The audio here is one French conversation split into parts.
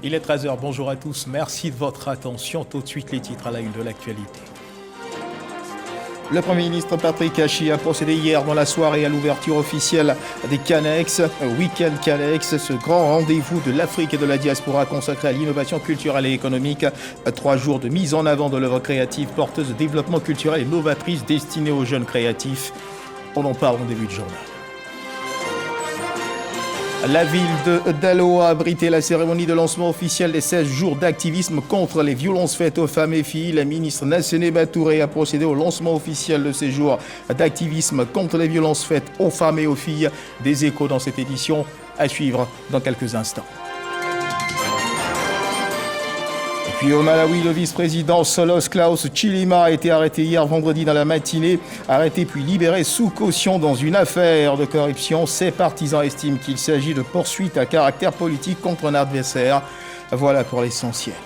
Il est 13h, bonjour à tous, merci de votre attention. Tout de suite les titres à la une de l'actualité. Le Premier ministre Patrick Achi a procédé hier dans la soirée à l'ouverture officielle des Canex, Week-end Canex, ce grand rendez-vous de l'Afrique et de la diaspora consacré à l'innovation culturelle et économique. 3 jours de mise en avant de l'œuvre créative porteuse de développement culturel et novatrice destinée aux jeunes créatifs. On en parle en début de journal. La ville de Daloa a abrité la cérémonie de lancement officiel des 16 jours d'activisme contre les violences faites aux femmes et filles. La ministre Nassene Batouré a procédé au lancement officiel de ces jours d'activisme contre les violences faites aux femmes et aux filles. Des échos dans cette édition à suivre dans quelques instants. Puis au Malawi, le vice-président Solos Klaus Chilima a été arrêté hier vendredi dans la matinée. Arrêté puis libéré sous caution dans une affaire de corruption. Ses partisans estiment qu'il s'agit de poursuites à caractère politique contre un adversaire. Voilà pour l'essentiel.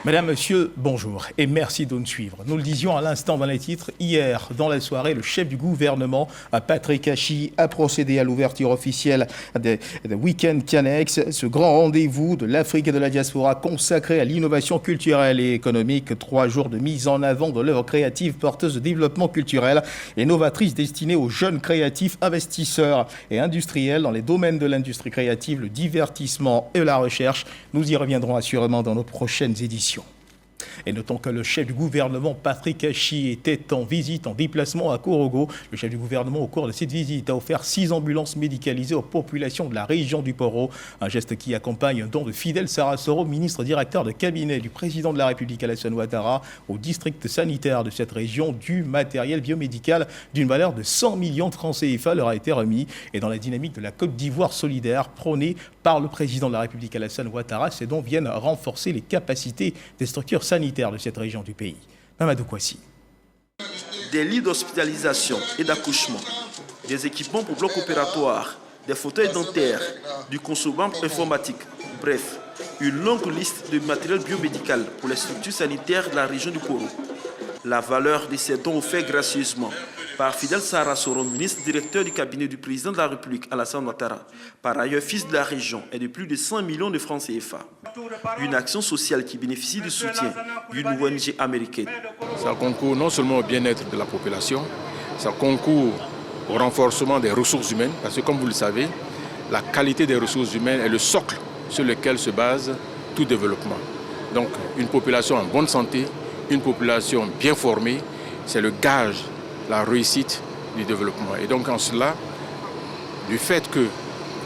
Mesdames, Messieurs, bonjour et merci de nous suivre. Nous le disions à l'instant dans les titres, hier dans la soirée, le chef du gouvernement, Patrick Achi, a procédé à l'ouverture officielle des Week-end Canex, ce grand rendez-vous de l'Afrique et de la diaspora consacré à l'innovation culturelle et économique. 3 jours de mise en avant de l'œuvre créative porteuse de développement culturel et novatrice destinée aux jeunes créatifs, investisseurs et industriels dans les domaines de l'industrie créative, le divertissement et la recherche. Nous y reviendrons assurément dans nos prochaines éditions. Et notons que le chef du gouvernement, Patrick Achi, était en visite, en déplacement à Korogo. Le chef du gouvernement, au cours de cette visite, a offert 6 ambulances médicalisées aux populations de la région du Poro. Un geste qui accompagne un don de Fidel Sarasoro, ministre directeur de cabinet du président de la République Alassane Ouattara, au district sanitaire de cette région. Du matériel biomédical d'une valeur de 100 millions de francs CFA leur a été remis. Et dans la dynamique de la Côte d'Ivoire solidaire prônée par le président de la République Alassane Ouattara, ces dons viennent renforcer les capacités des structures sanitaires de cette région du pays. Mamadou Kouassi. Des lits d'hospitalisation et d'accouchement, des équipements pour blocs opératoires, des fauteuils dentaires, du consommable informatique, bref, une longue liste de matériel biomédical pour les structures sanitaires de la région du Poro. La valeur de ces dons offerts gracieusement par Fidel Sarasoro, ministre directeur du cabinet du président de la République Alassane Ouattara, par ailleurs fils de la région, est de plus de 100 millions de francs CFA. Une action sociale qui bénéficie du soutien d'une ONG américaine. Ça concourt non seulement au bien-être de la population, ça concourt au renforcement des ressources humaines, parce que comme vous le savez, la qualité des ressources humaines est le socle sur lequel se base tout développement. Donc une population en bonne santé, une population bien formée, c'est le gage de la réussite du développement. Et donc en cela, du fait que le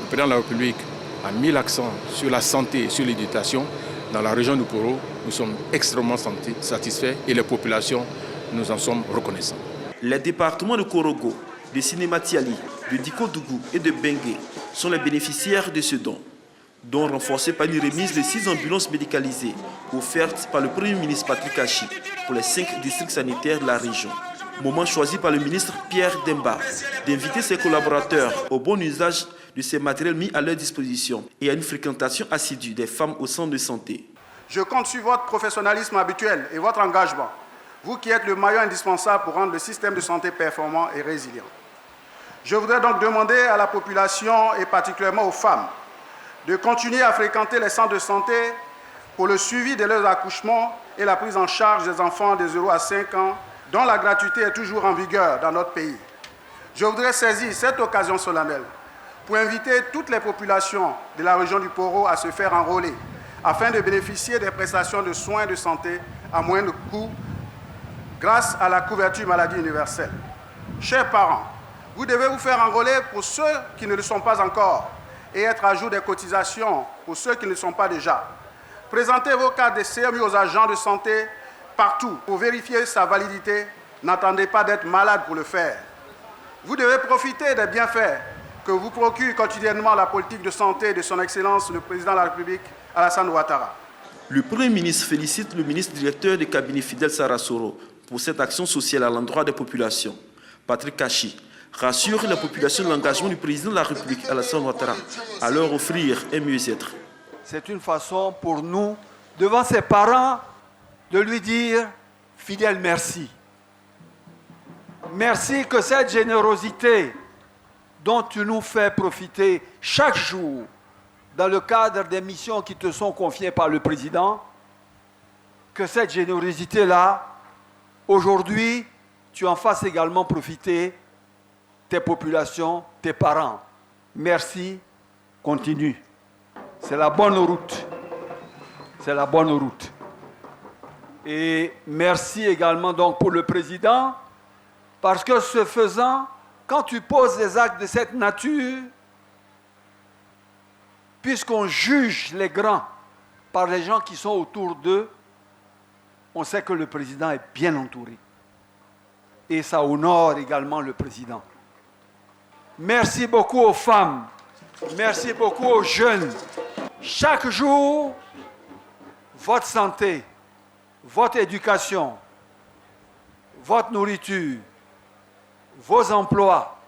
président de la République a mis l'accent sur la santé et sur l'éducation, dans la région du Poro, nous sommes extrêmement satisfaits et les populations, nous en sommes reconnaissants. Les départements de Korogo, de Sinématiali, de Dikodougou et de Bengué sont les bénéficiaires de ce don. Don renforcé par une remise de 6 ambulances médicalisées offertes par le Premier ministre Patrick Achi pour les 5 districts sanitaires de la région. Moment choisi par le ministre Pierre Demba d'inviter ses collaborateurs au bon usage de ces matériels mis à leur disposition et à une fréquentation assidue des femmes au centre de santé. Je compte sur votre professionnalisme habituel et votre engagement, vous qui êtes le maillon indispensable pour rendre le système de santé performant et résilient. Je voudrais donc demander à la population et particulièrement aux femmes de continuer à fréquenter les centres de santé pour le suivi de leurs accouchements et la prise en charge des enfants de 0 à 5 ans, dont la gratuité est toujours en vigueur dans notre pays. Je voudrais saisir cette occasion solennelle pour inviter toutes les populations de la région du Poro à se faire enrôler afin de bénéficier des prestations de soins de santé à moindre coût grâce à la couverture maladie universelle. Chers parents, vous devez vous faire enrôler pour ceux qui ne le sont pas encore et être à jour des cotisations pour ceux qui ne le sont pas déjà. Présentez vos cartes de CMU aux agents de santé partout pour vérifier sa validité. N'attendez pas d'être malade pour le faire. Vous devez profiter des bienfaits que vous procure quotidiennement la politique de santé de son Excellence le Président de la République Alassane Ouattara. Le Premier ministre félicite le ministre directeur du cabinet Fidel Sarasoro pour cette action sociale à l'endroit des populations. Patrick Achi rassure la population de l'engagement du président de la République Alassane Ouattara à leur offrir un mieux-être. C'est une façon pour nous, devant ses parents, de lui dire « Fidèle, merci ». Merci que cette générosité dont tu nous fais profiter chaque jour dans le cadre des missions qui te sont confiées par le président, que cette générosité-là, aujourd'hui, tu en fasses également profiter tes populations, tes parents. Merci, continue. C'est la bonne route. C'est la bonne route. Et merci également donc pour le président, parce que ce faisant, quand tu poses des actes de cette nature, puisqu'on juge les grands par les gens qui sont autour d'eux, on sait que le président est bien entouré. Et ça honore également le président. Merci beaucoup aux femmes. Merci beaucoup aux jeunes. Chaque jour, votre santé, votre éducation, votre nourriture, vos emplois,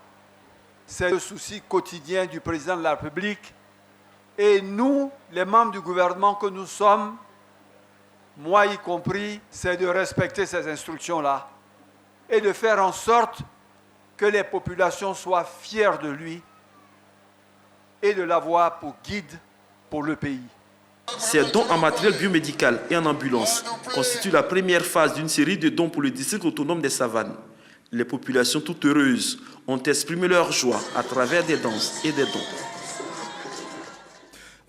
c'est le souci quotidien du président de la République. Et nous, les membres du gouvernement que nous sommes, moi y compris, c'est de respecter ces instructions-là et de faire en sorte que les populations soient fières de lui et de l'avoir pour guide pour le pays. Ces dons en matériel biomédical et en ambulance constituent la première phase d'une série de dons pour le district autonome des Savanes. Les populations toutes heureuses ont exprimé leur joie à travers des danses et des dons.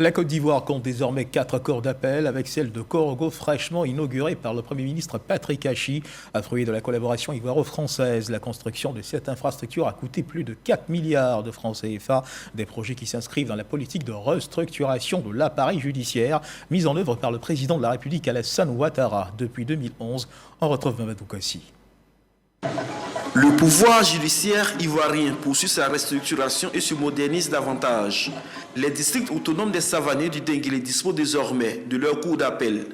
La Côte d'Ivoire compte désormais 4 cours d'appel, avec celle de Korogo fraîchement inaugurée par le Premier ministre Patrick Hachi. Fruit de la collaboration ivoiro-française, la construction de cette infrastructure a coûté plus de 4 milliards de francs CFA. Des projets qui s'inscrivent dans la politique de restructuration de l'appareil judiciaire mise en œuvre par le président de la République Alassane Ouattara depuis 2011. On retrouve Mamadou Kassi. Le pouvoir judiciaire ivoirien poursuit sa restructuration et se modernise davantage. Les districts autonomes des Savaniers du Denguélé disposent désormais de leur cour d'appel.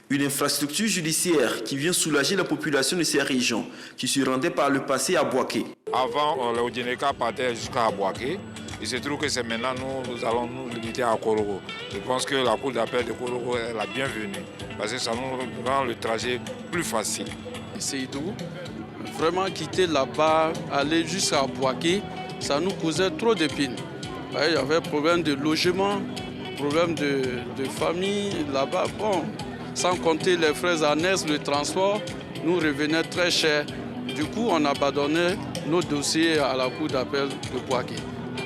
Une infrastructure judiciaire qui vient soulager la population de ces régions qui se rendaient par le passé à Bouaké. Avant, le Odineka partait jusqu'à Bouaké. Il se trouve que c'est maintenant nous allons nous limiter à Korogo. Je pense que la cour d'appel de Korogo est la bienvenue parce que ça nous rend le trajet plus facile. C'est d'où vraiment quitter là-bas, aller jusqu'à Bouaké, ça nous causait trop d'épines. Il y avait problème de logement, problème de famille là-bas. Bon, sans compter les frais annexes, le transport nous revenait très cher. Du coup, on abandonnait nos dossiers à la cour d'appel de Bouaké.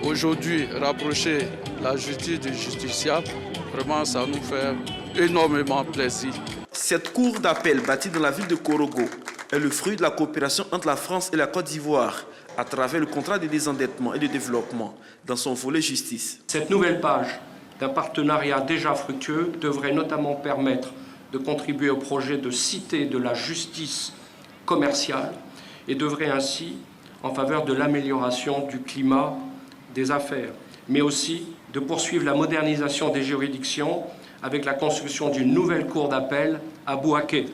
Aujourd'hui, rapprocher la justice du justiciable, vraiment, ça nous fait énormément plaisir. Cette cour d'appel bâtie dans la ville de Korogo est le fruit de la coopération entre la France et la Côte d'Ivoire à travers le contrat de désendettement et de développement dans son volet justice. Cette nouvelle page d'un partenariat déjà fructueux devrait notamment permettre de contribuer au projet de cité de la justice commerciale et devrait ainsi en faveur de l'amélioration du climat des affaires, mais aussi de poursuivre la modernisation des juridictions avec la construction d'une nouvelle cour d'appel à Bouaké.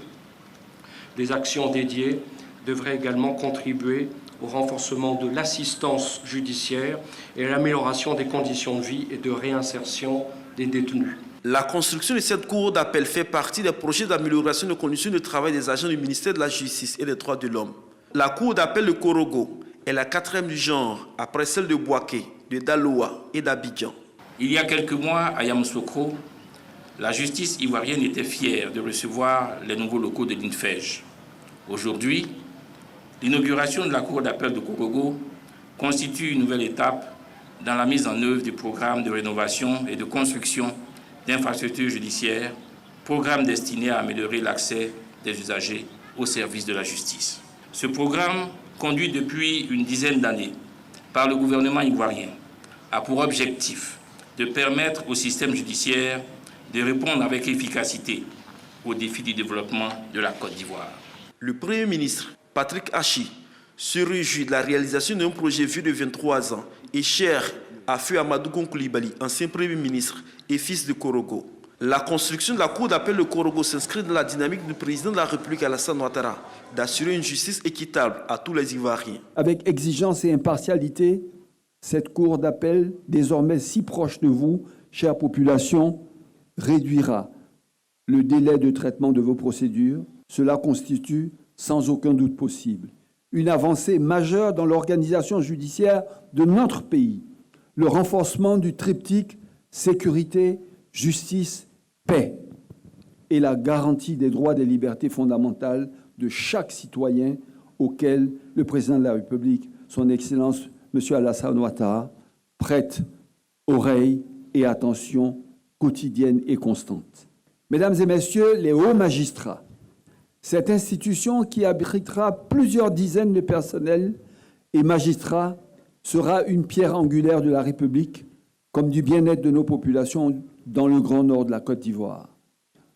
Des actions dédiées devraient également contribuer au renforcement de l'assistance judiciaire et à l'amélioration des conditions de vie et de réinsertion des détenus. La construction de cette cour d'appel fait partie des projets d'amélioration des conditions de travail des agents du ministère de la Justice et des Droits de l'Homme. La cour d'appel de Korogo est la 4e du genre, après celle de Bouaké, de Daloa et d'Abidjan. Il y a quelques mois, à Yamoussoukro, la justice ivoirienne était fière de recevoir les nouveaux locaux de l'INFEJ. Aujourd'hui, l'inauguration de la cour d'appel de Korogo constitue une nouvelle étape dans la mise en œuvre du programme de rénovation et de construction d'infrastructures judiciaires, programme destiné à améliorer l'accès des usagers au service de la justice. Ce programme, conduit depuis une dizaine d'années par le gouvernement ivoirien, a pour objectif de permettre au système judiciaire de répondre avec efficacité aux défis du développement de la Côte d'Ivoire. Le Premier ministre, Patrick Hachi, se réjouit de la réalisation d'un projet vieux de 23 ans et cher à Feu Amadou Gon Coulibaly, ancien Premier ministre et fils de Korogo. La construction de la cour d'appel de Korogo s'inscrit dans la dynamique du président de la République Alassane Ouattara d'assurer une justice équitable à tous les Ivoiriens. Avec exigence et impartialité, cette cour d'appel, désormais si proche de vous, chère population, réduira le délai de traitement de vos procédures. Cela constitue, sans aucun doute possible, une avancée majeure dans l'organisation judiciaire de notre pays. Le renforcement du triptyque sécurité, justice, paix et la garantie des droits et libertés fondamentales de chaque citoyen auquel le président de la République, son Excellence M. Alassane Ouattara, prête oreille et attention quotidienne et constante. Mesdames et messieurs les hauts magistrats, cette institution qui abritera plusieurs dizaines de personnels et magistrats sera une pierre angulaire de la République comme du bien-être de nos populations dans le Grand Nord de la Côte d'Ivoire.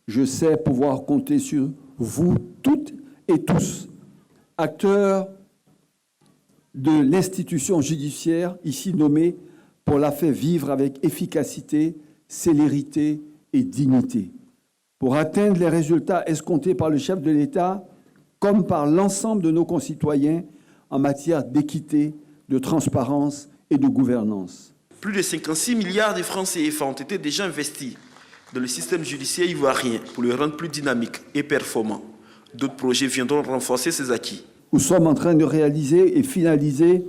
Je sais pouvoir compter sur vous toutes et tous, acteurs de l'institution judiciaire ici nommée, pour la faire vivre avec efficacité, célérité et dignité, pour atteindre les résultats escomptés par le chef de l'État comme par l'ensemble de nos concitoyens en matière d'équité, de transparence et de gouvernance. Plus de 56 milliards de francs CFA ont été déjà investis dans le système judiciaire ivoirien pour le rendre plus dynamique et performant. D'autres projets viendront renforcer ces acquis. Nous sommes en train de réaliser et finaliser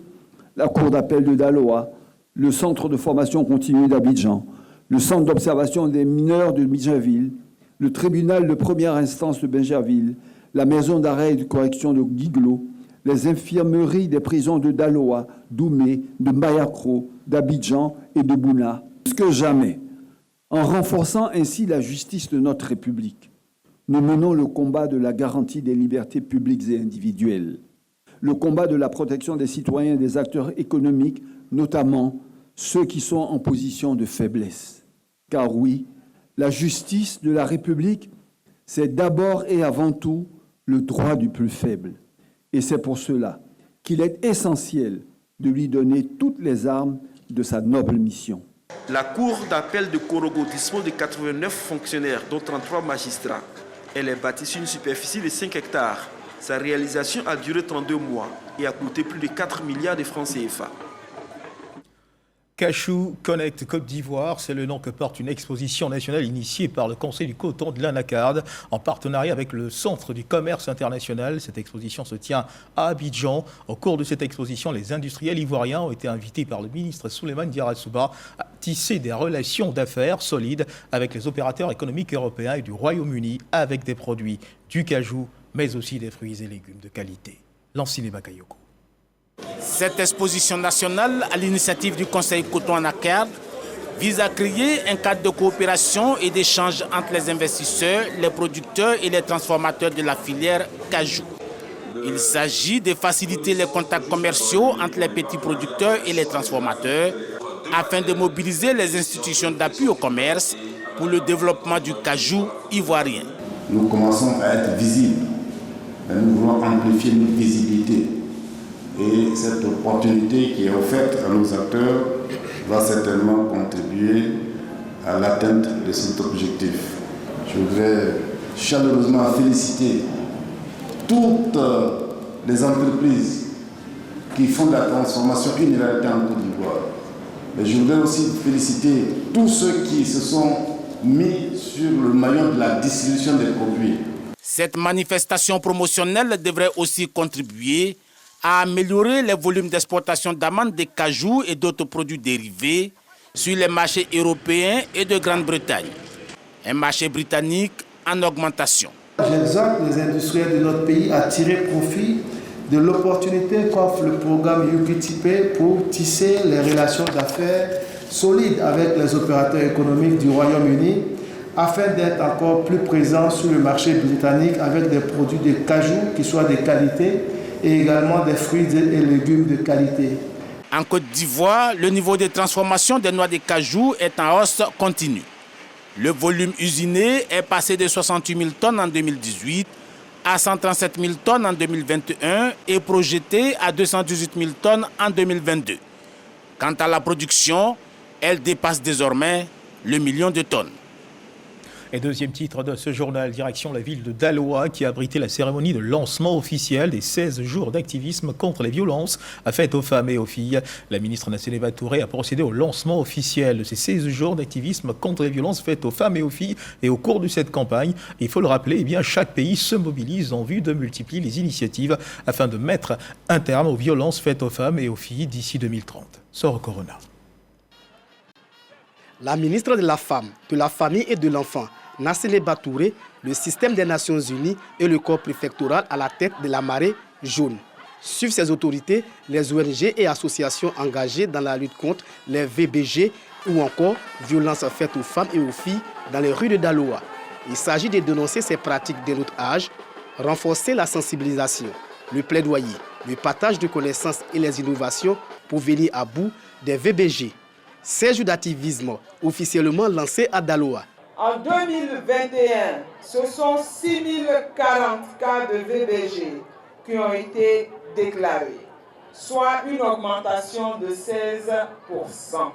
la Cour d'appel de Daloa, le Centre de formation continue d'Abidjan, le Centre d'observation des mineurs de Midjaville, le tribunal de première instance de Bingerville, la maison d'arrêt et de correction de Guiglo, les infirmeries des prisons de Daloa, d'Oumé, de Mayakro, d'Abidjan et de Bouna. Plus que jamais, en renforçant ainsi la justice de notre République, nous menons le combat de la garantie des libertés publiques et individuelles, le combat de la protection des citoyens et des acteurs économiques, notamment ceux qui sont en position de faiblesse. Car oui, la justice de la République, c'est d'abord et avant tout le droit du plus faible. Et c'est pour cela qu'il est essentiel de lui donner toutes les armes de sa noble mission. La Cour d'appel de Korogo dispose de 89 fonctionnaires, dont 33 magistrats. Elle est bâtie sur une superficie de 5 hectares. Sa réalisation a duré 32 mois et a coûté plus de 4 milliards de francs CFA. Cashew Connect Côte d'Ivoire, c'est le nom que porte une exposition nationale initiée par le Conseil du coton de l'Anacarde en partenariat avec le Centre du commerce international. Cette exposition se tient à Abidjan. Au cours de cette exposition, les industriels ivoiriens ont été invités par le ministre Souleymane Diarra-Souba à tisser des relations d'affaires solides avec les opérateurs économiques européens et du Royaume-Uni avec des produits du cajou, mais aussi des fruits et légumes de qualité. Lancine Bakayoko. Cette exposition nationale, à l'initiative du Conseil coton-anacarde, vise à créer un cadre de coopération et d'échange entre les investisseurs, les producteurs et les transformateurs de la filière cajou. Il s'agit de faciliter les contacts commerciaux entre les petits producteurs et les transformateurs afin de mobiliser les institutions d'appui au commerce pour le développement du cajou ivoirien. Nous commençons à être visibles, mais nous voulons amplifier notre visibilité. Et cette opportunité qui est offerte à nos acteurs va certainement contribuer à l'atteinte de cet objectif. Je voudrais chaleureusement féliciter toutes les entreprises qui font de la transformation une réalité en Côte d'Ivoire. Mais je voudrais aussi féliciter tous ceux qui se sont mis sur le maillon de la distribution des produits. Cette manifestation promotionnelle devrait aussi contribuer à améliorer les volumes d'exportation d'amandes, de cajou et d'autres produits dérivés sur les marchés européens et de Grande-Bretagne. Un marché britannique en augmentation. J'exhorte les industriels de notre pays à tirer profit de l'opportunité qu'offre le programme UQTP pour tisser les relations d'affaires solides avec les opérateurs économiques du Royaume-Uni afin d'être encore plus présents sur le marché britannique avec des produits de cajou qui soient de qualité et également des fruits et légumes de qualité. En Côte d'Ivoire, le niveau de transformation des noix de cajou est en hausse continue. Le volume usiné est passé de 68 000 tonnes en 2018 à 137 000 tonnes en 2021 et projeté à 218 000 tonnes en 2022. Quant à la production, elle dépasse désormais le million de tonnes. Et deuxième titre de ce journal, direction la ville de Daloa qui a abrité la cérémonie de lancement officiel des 16 jours d'activisme contre les violences faites aux femmes et aux filles. La ministre Nassene Touré a procédé au lancement officiel de ces 16 jours d'activisme contre les violences faites aux femmes et aux filles. Et au cours de cette campagne, il faut le rappeler, chaque pays se mobilise en vue de multiplier les initiatives afin de mettre un terme aux violences faites aux femmes et aux filles d'ici 2030. Sort Corona. La ministre de la Femme, de la Famille et de l'Enfant, Nassene Batouré, le système des Nations Unies et le corps préfectoral à la tête de la marée jaune. Suivent ces autorités les ONG et associations engagées dans la lutte contre les VBG ou encore violences faites aux femmes et aux filles dans les rues de Daloa. Il s'agit de dénoncer ces pratiques dès notre âge, renforcer la sensibilisation, le plaidoyer, le partage de connaissances et les innovations pour venir à bout des VBG. Ces jours d'activisme officiellement lancés à Daloa. En 2021, ce sont 6040 cas de VBG qui ont été déclarés, soit une augmentation de 16%.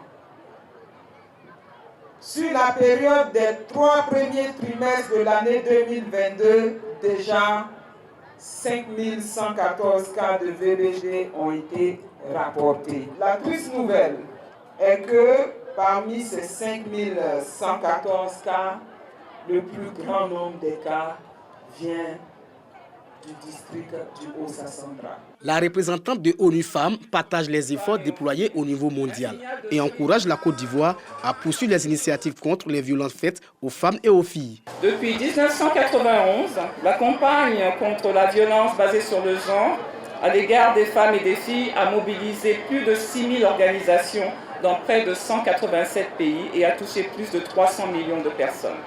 Sur la période des 3 premiers trimestres de l'année 2022, déjà 5114 cas de VBG ont été rapportés. La triste nouvelle est que parmi ces 5114 cas, le plus grand nombre des cas vient du district du Haut-Sassandra. La représentante de ONU Femmes partage les efforts déployés au niveau mondial et encourage la Côte d'Ivoire à poursuivre les initiatives contre les violences faites aux femmes et aux filles. Depuis 1991, la campagne contre la violence basée sur le genre à l'égard des femmes et des filles a mobilisé plus de 6000 organisations dans près de 187 pays et a touché plus de 300 millions de personnes.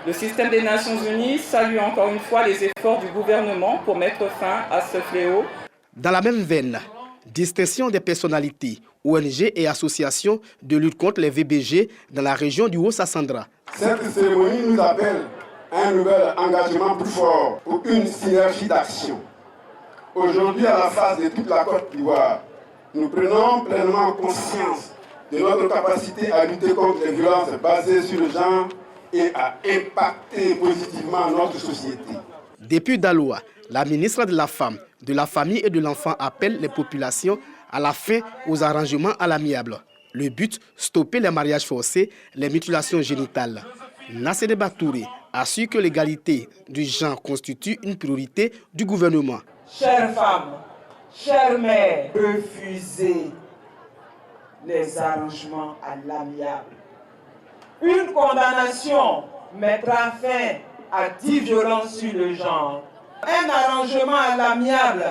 Le système des Nations Unies salue encore une fois les efforts du gouvernement pour mettre fin à ce fléau. Dans la même veine, distinction des personnalités, ONG et associations de lutte contre les VBG dans la région du Haut-Sassandra. Cette cérémonie nous appelle à un nouvel engagement plus fort pour une synergie d'action. Aujourd'hui, à la face de toute la Côte d'Ivoire, nous prenons pleinement conscience de notre capacité à lutter contre les violences basées sur le genre et à impacter positivement notre société. Depuis Daloa, la ministre de la Femme, de la Famille et de l'Enfant appelle les populations à la fin aux arrangements à l'amiable. Le but, stopper les mariages forcés, les mutilations génitales. Nassene Batouré assure que l'égalité du genre constitue une priorité du gouvernement. Chères femmes, chères mères, refusez les arrangements à l'amiable. Une condamnation mettra fin à 10 violences sur le genre. Un arrangement à l'amiable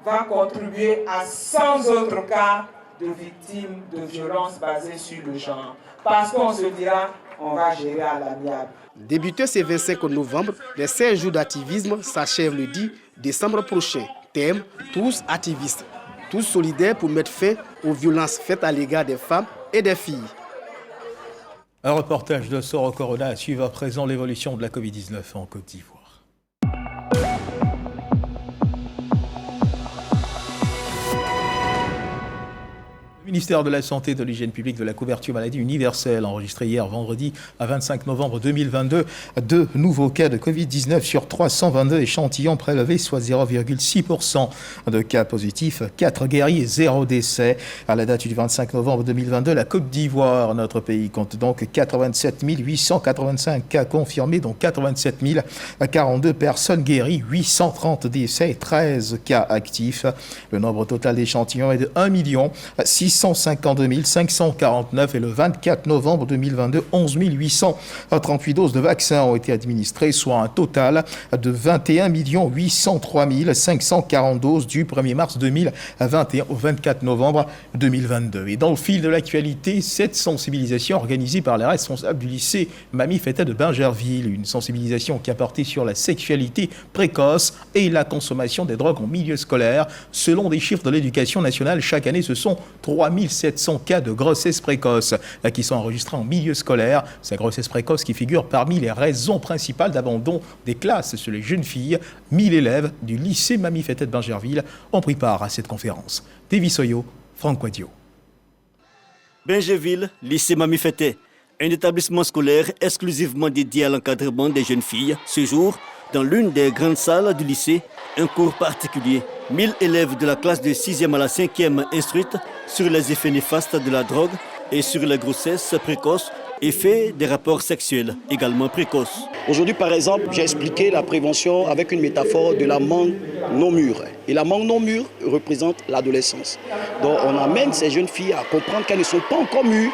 va contribuer à 100 autres cas de victimes de violences basées sur le genre. Parce qu'on se dira, on va gérer à l'amiable. Débuté ce 25 novembre, les 16 jours d'activisme s'achèvent le 10 décembre prochain. Thème, tous activistes, tous solidaires pour mettre fin aux violences faites à l'égard des femmes et des filles. Un reportage de Soro Corona à suivre à présent l'évolution de la Covid-19 en Côte d'Ivoire. Le ministère de la Santé et de l'Hygiène publique de la couverture maladie universelle enregistré hier vendredi à 25 novembre 2022 2 nouveaux cas de Covid-19 sur 322 échantillons prélevés, soit 0,6% de cas positifs, 4 guéris et 0 décès. À la date du 25 novembre 2022, la Côte d'Ivoire, notre pays, compte donc 87 885 cas confirmés, dont 87 042 personnes guéries, 830 décès et 13 cas actifs. Le nombre total d'échantillons est de 1 652 549 et le 24 novembre 2022, 11 838 doses de vaccins ont été administrées, soit un total de 21 803 540 doses du 1er mars 2021 au 24 novembre 2022. Et dans le fil de l'actualité, cette sensibilisation organisée par les responsables du lycée Mamie Feta de Bingerville, une sensibilisation qui a porté sur la sexualité précoce et la consommation des drogues en milieu scolaire. Selon des chiffres de l'éducation nationale, chaque année, ce sont 3700 cas de grossesse précoce qui sont enregistrés en milieu scolaire. Ces grossesses précoces qui figurent parmi les raisons principales d'abandon des classes chez les jeunes filles. 1000 élèves du lycée Mamie Feta de Bingerville ont pris part à cette conférence. Davy Soyo, Franck Quadio. Bingerville, lycée Mamie Feta, un établissement scolaire exclusivement dédié à l'encadrement des jeunes filles. Ce jour, dans l'une des grandes salles du lycée, un cours particulier. 1000 élèves de la classe de 6e à la 5e instruites sur les effets néfastes de la drogue et sur les grossesses précoces, effets des rapports sexuels également précoces. Aujourd'hui, par exemple, j'ai expliqué la prévention avec une métaphore de la mangue non mûre. Et la mangue non mûre représente l'adolescence. Donc on amène ces jeunes filles à comprendre qu'elles ne sont pas encore mûres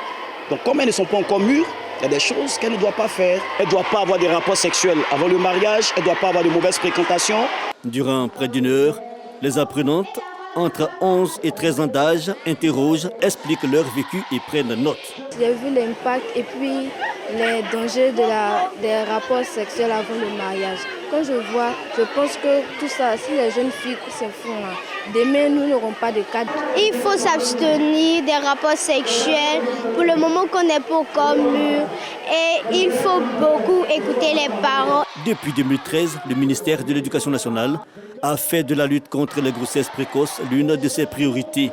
Donc comme elles ne sont pas encore mûres, il y a des choses qu'elle ne doit pas faire. Elle ne doit pas avoir des rapports sexuels avant le mariage, elle ne doit pas avoir de mauvaises fréquentations. Durant près d'une heure, les apprenantes, entre 11 et 13 ans d'âge, interrogent, expliquent leur vécu et prennent note. J'ai vu l'impact et puis les dangers des rapports sexuels avant le mariage. Quand je vois, je pense que tout ça, si les jeunes filles se font là, demain nous n'aurons pas de cadre. Il faut s'abstenir des rapports sexuels pour le moment qu'on n'est pas encore mûr. Et il faut beaucoup écouter les parents. Depuis 2013, le ministère de l'Éducation nationale a fait de la lutte contre les grossesses précoces l'une de ses priorités.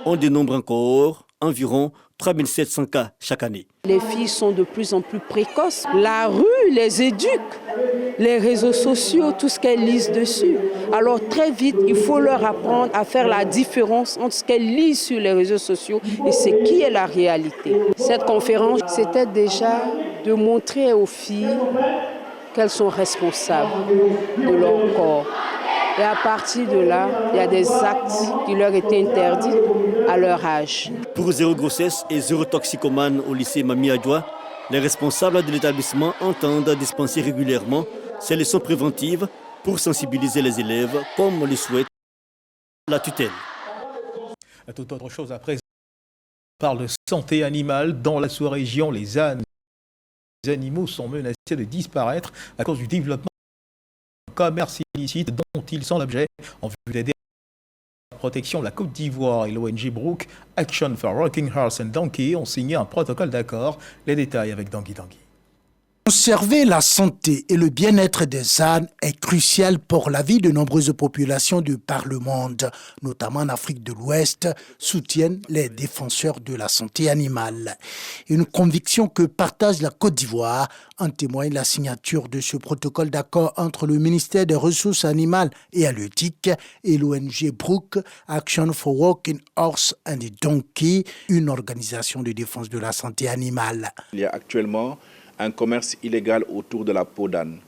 On dénombre encore environ 3700 cas chaque année. Les filles sont de plus en plus précoces. La rue les éduque, les réseaux sociaux, tout ce qu'elles lisent dessus. Alors très vite, il faut leur apprendre à faire la différence entre ce qu'elles lisent sur les réseaux sociaux et ce qui est la réalité. Cette conférence, c'était déjà de montrer aux filles qu'elles sont responsables de leur corps. Et à partir de là, il y a des actes qui leur étaient interdits à leur âge. Pour zéro grossesse et zéro toxicomane au lycée Mami Adjoa, les responsables de l'établissement entendent dispenser régulièrement ces leçons préventives pour sensibiliser les élèves, comme le souhaite la tutelle. Toute autre chose à présent. On parle de santé animale. Dans la sous-région, les ânes, les animaux sont menacés de disparaître à cause du développement du commerce illicite dont ils sont l'objet en vue d'aider la protection de la Côte d'Ivoire et l'ONG Brook Action for Working Horse and Donkey ont signé un protocole d'accord. Les détails avec Dangui Dangui. Conserver la santé et le bien-être des ânes est crucial pour la vie de nombreuses populations de par le monde, notamment en Afrique de l'Ouest, soutiennent les défenseurs de la santé animale. Une conviction que partage la Côte d'Ivoire, en témoigne la signature de ce protocole d'accord entre le ministère des Ressources animales et halieutiques et l'ONG Brook Action for Working Horse and Donkey, une organisation de défense de la santé animale. Il y a actuellement un commerce illégal autour de la peau d'âne.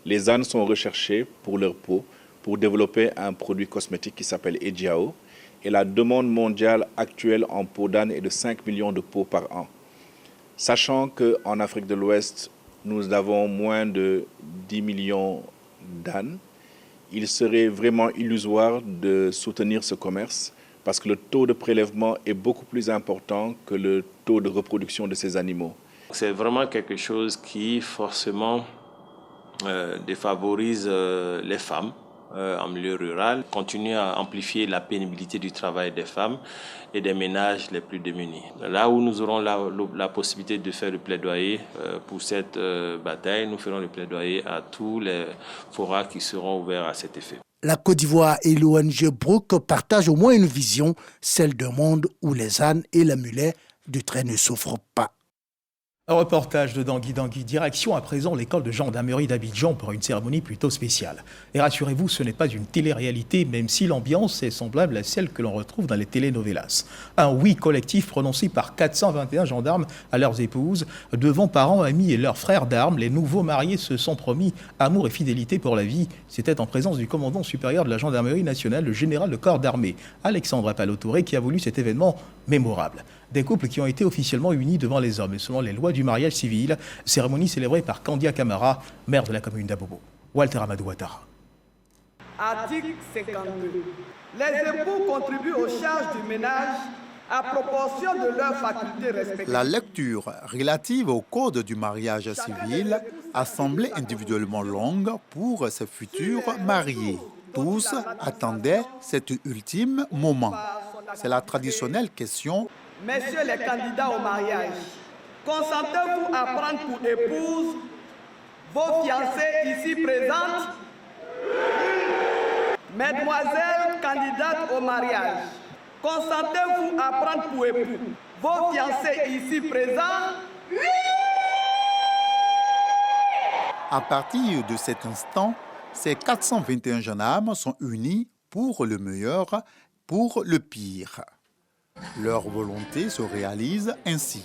Les ânes sont recherchés pour leur peau, pour développer un produit cosmétique qui s'appelle Ejiao. Et la demande mondiale actuelle en peau d'âne est de 5 millions de peaux par an. Sachant qu'en Afrique de l'Ouest, nous avons moins de 10 millions d'ânes, il serait vraiment illusoire de soutenir ce commerce parce que le taux de prélèvement est beaucoup plus important que le taux de reproduction de ces animaux. C'est vraiment quelque chose qui forcément défavorise les femmes en milieu rural, continue à amplifier la pénibilité du travail des femmes et des ménages les plus démunis. Là où nous aurons la possibilité de faire le plaidoyer pour cette bataille, nous ferons le plaidoyer à tous les forats qui seront ouverts à cet effet. La Côte d'Ivoire et l'ONG Brook partagent au moins une vision, celle d'un monde où les ânes et les mulets de trait ne souffrent pas. Un reportage de Dangui Dangui. Direction à présent l'école de gendarmerie d'Abidjan pour une cérémonie plutôt spéciale. Et rassurez-vous, ce n'est pas une télé-réalité, même si l'ambiance est semblable à celle que l'on retrouve dans les telenovelas. Un oui collectif prononcé par 421 gendarmes à leurs épouses. Devant parents, amis et leurs frères d'armes, les nouveaux mariés se sont promis amour et fidélité pour la vie. C'était en présence du commandant supérieur de la gendarmerie nationale, le général de corps d'armée, Alexandre Appalotouré, qui a voulu cet événement mémorable. Des couples qui ont été officiellement unis devant les hommes et selon les lois du mariage civil, cérémonie célébrée par Kandia Camara, maire de la commune d'Abobo. Walter Amadou Ouattara. Article 52. Les époux contribuent aux charges du ménage à proportion de leurs facultés respectives. La lecture relative au code du mariage civil a semblé individuellement longue pour ces futurs mariés. Tous attendaient cet ultime moment. C'est la traditionnelle question. Messieurs les candidats au mariage, consentez-vous à prendre pour épouse vos fiancées ici présentes? Mesdemoiselles candidates au mariage, consentez-vous à prendre pour époux vos fiancés ici présents? À partir de cet instant, ces 421 jeunes âmes sont unis pour le meilleur, pour le pire. Leur volonté se réalise ainsi.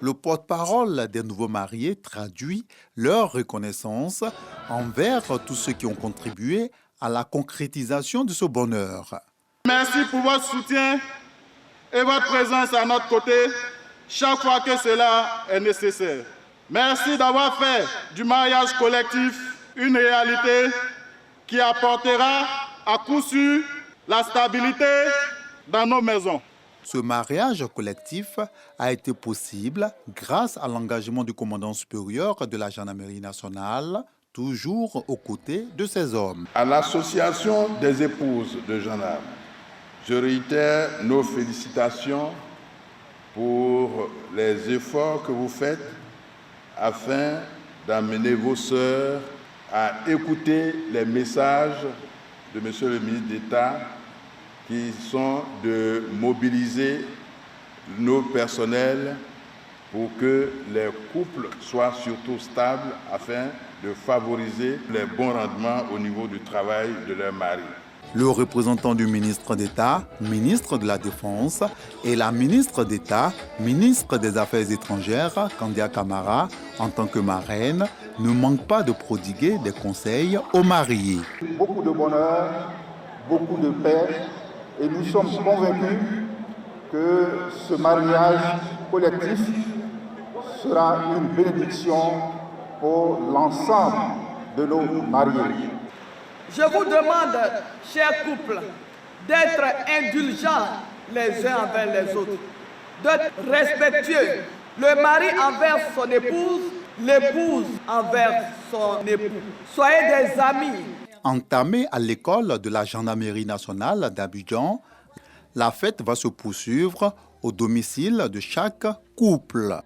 Le porte-parole des nouveaux mariés traduit leur reconnaissance envers tous ceux qui ont contribué à la concrétisation de ce bonheur. Merci pour votre soutien et votre présence à notre côté chaque fois que cela est nécessaire. Merci d'avoir fait du mariage collectif une réalité qui apportera à coup sûr la stabilité dans nos maisons. Ce mariage collectif a été possible grâce à l'engagement du commandant supérieur de la gendarmerie nationale, toujours aux côtés de ces hommes. À l'association des épouses de gendarmes, je réitère nos félicitations pour les efforts que vous faites afin d'amener vos sœurs à écouter les messages de M. le ministre d'État qui sont de mobiliser nos personnels pour que les couples soient surtout stables afin de favoriser les bons rendements au niveau du travail de leur mari. Le représentant du ministre d'État, ministre de la Défense, et la ministre d'État, ministre des Affaires étrangères, Kandia Camara, en tant que marraine, ne manquent pas de prodiguer des conseils aux mariés. Beaucoup de bonheur, beaucoup de paix, et nous sommes convaincus que ce mariage collectif sera une bénédiction pour l'ensemble de nos mariés. Je vous demande, chers couples, d'être indulgents les uns envers les autres, d'être respectueux, le mari envers son épouse, l'épouse envers son époux. Soyez des amis. Entamée à l'école de la gendarmerie nationale d'Abidjan, la fête va se poursuivre au domicile de chaque couple.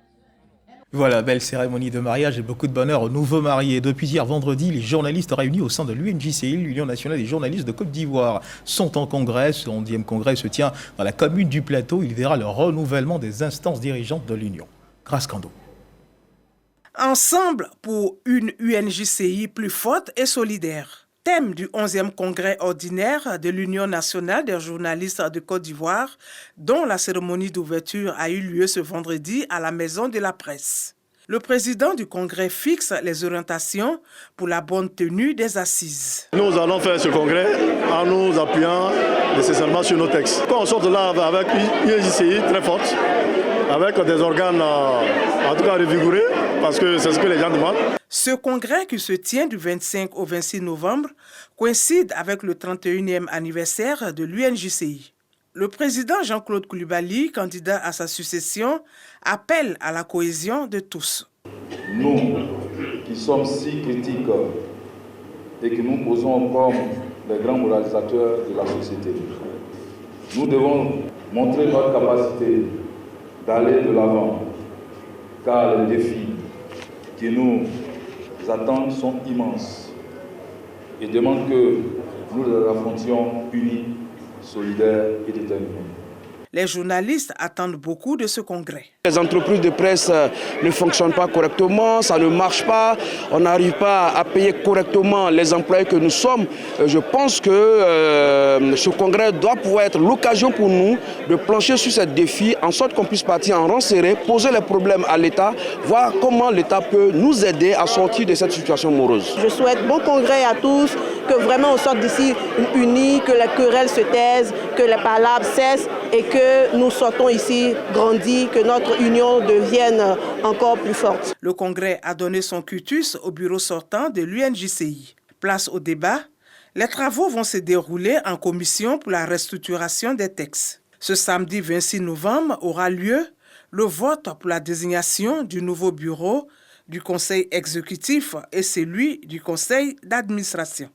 Voilà, belle cérémonie de mariage et beaucoup de bonheur aux nouveaux mariés. Depuis hier vendredi, les journalistes réunis au sein de l'UNJCI, l'Union nationale des journalistes de Côte d'Ivoire, sont en congrès. Ce 11e congrès se tient dans la commune du Plateau. Il verra le renouvellement des instances dirigeantes de l'Union. Grâce Kando. Ensemble pour une UNJCI plus forte et solidaire. Thème du 11e congrès ordinaire de l'Union nationale des journalistes de Côte d'Ivoire, dont la cérémonie d'ouverture a eu lieu ce vendredi à la Maison de la Presse. Le président du congrès fixe les orientations pour la bonne tenue des assises. Nous allons faire ce congrès en nous appuyant nécessairement sur nos textes. Quand on sort de là avec une UNJCI très forte, avec des organes en tout cas revigourés, parce que c'est ce que les gens demandent. Ce congrès qui se tient du 25 au 26 novembre coïncide avec le 31e anniversaire de l'UNJCI. Le président Jean-Claude Koulibaly, candidat à sa succession, appelle à la cohésion de tous. Nous, qui sommes si critiques et que nous posons comme les grands moralisateurs de la société, nous devons montrer notre capacité d'aller de l'avant, car les défis qui nous attendent sont immenses et demandent que nous les affrontions unis, solidaires et déterminés. Les journalistes attendent beaucoup de ce congrès. Les entreprises de presse ne fonctionnent pas correctement, ça ne marche pas, on n'arrive pas à payer correctement les employés que nous sommes. Je pense que ce congrès doit pouvoir être l'occasion pour nous de plancher sur ces défis, en sorte qu'on puisse partir en rang serré, poser les problèmes à l'État, voir comment l'État peut nous aider à sortir de cette situation morose. Je souhaite bon congrès à tous, que vraiment on sorte d'ici unis, que les querelles se taisent, que les palabres cessent et que nous sortons ici grandis, que notre union devienne encore plus forte. Le congrès a donné son quitus au bureau sortant de l'UNJCI. Place au débat, les travaux vont se dérouler en commission pour la restructuration des textes. Ce samedi 26 novembre aura lieu le vote pour la désignation du nouveau bureau du Conseil exécutif et celui du Conseil d'administration.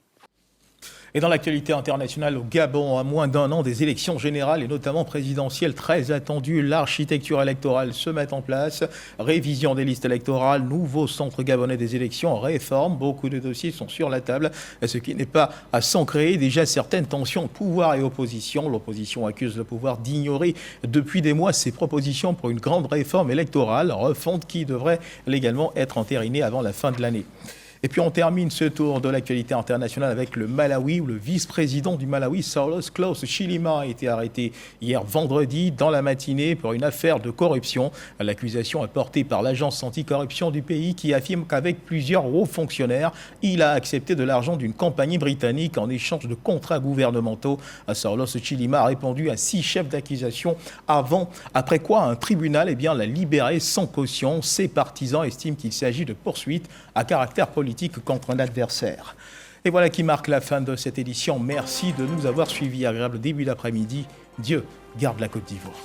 Et dans l'actualité internationale au Gabon, à moins d'un an des élections générales et notamment présidentielles très attendues, l'architecture électorale se met en place. Révision des listes électorales, nouveau centre gabonais des élections, réforme. Beaucoup de dossiers sont sur la table, ce qui n'est pas à s'en créer. Déjà certaines tensions pouvoir et opposition. L'opposition accuse le pouvoir d'ignorer depuis des mois ses propositions pour une grande réforme électorale, refonte qui devrait légalement être entérinée avant la fin de l'année. Et puis on termine ce tour de l'actualité internationale avec le Malawi, où le vice-président du Malawi, Saulos Klaus Chilima, a été arrêté hier vendredi dans la matinée pour une affaire de corruption. L'accusation est portée par l'agence anticorruption du pays qui affirme qu'avec plusieurs hauts fonctionnaires, il a accepté de l'argent d'une compagnie britannique en échange de contrats gouvernementaux. Saulos Chilima a répondu à 6 chefs d'accusation après quoi un tribunal l'a libéré sans caution. Ses partisans estiment qu'il s'agit de poursuites à caractère politique contre un adversaire. Et voilà qui marque la fin de cette édition. Merci de nous avoir suivis. Agréable début d'après-midi. Dieu garde la Côte d'Ivoire.